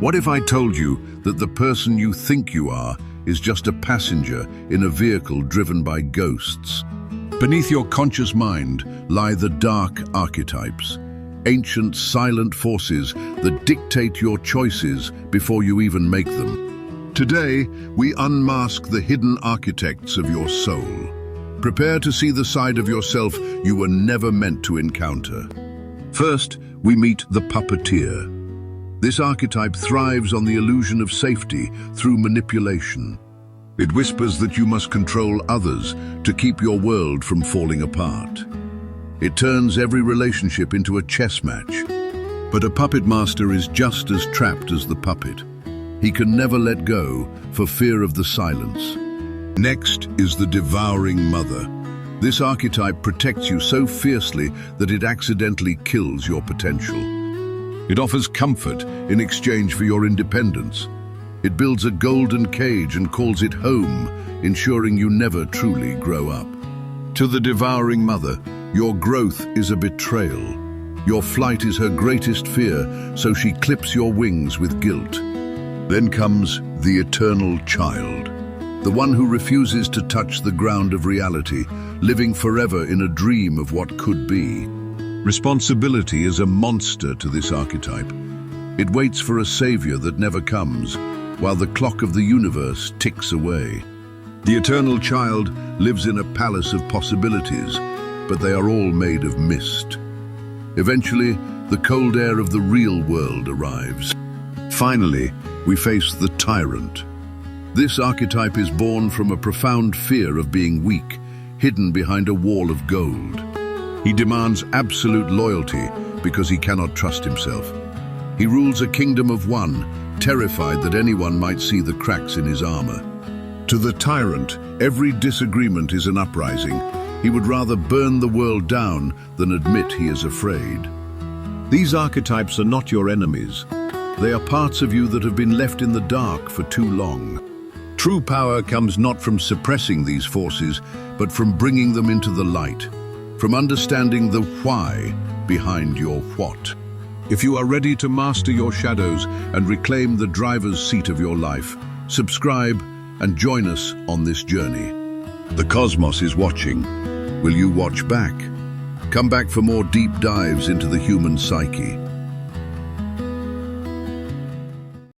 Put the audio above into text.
What if I told you that the person you think you are is just a passenger in a vehicle driven by ghosts? Beneath your conscious mind lie the dark archetypes, ancient silent forces that dictate your choices before you even make them. Today, we unmask the hidden architects of your soul. Prepare to see the side of yourself you were never meant to encounter. First, we meet the puppeteer. This archetype thrives on the illusion of safety through manipulation. It whispers that you must control others to keep your world from falling apart. It turns every relationship into a chess match. But a puppet master is just as trapped as the puppet. He can never let go for fear of the silence. Next is the devouring mother. This archetype protects you so fiercely that it accidentally kills your potential. It offers comfort in exchange for your independence. It builds a golden cage and calls it home, ensuring you never truly grow up. To the devouring mother, your growth is a betrayal. Your flight is her greatest fear, so she clips your wings with guilt. Then comes the eternal child, the one who refuses to touch the ground of reality, living forever in a dream of what could be. Responsibility is a monster to this archetype. It waits for a savior that never comes, while the clock of the universe ticks away. The eternal child lives in a palace of possibilities, but they are all made of mist. Eventually, the cold air of the real world arrives. Finally, we face the tyrant. This archetype is born from a profound fear of being weak, hidden behind a wall of gold. He demands absolute loyalty because he cannot trust himself. He rules a kingdom of one, terrified that anyone might see the cracks in his armor. To the tyrant, every disagreement is an uprising. He would rather burn the world down than admit he is afraid. These archetypes are not your enemies. They are parts of you that have been left in the dark for too long. True power comes not from suppressing these forces, but from bringing them into the light, from understanding the why behind your what. If you are ready to master your shadows and reclaim the driver's seat of your life, subscribe and join us on this journey. The cosmos is watching. Will you watch back? Come back for more deep dives into the human psyche.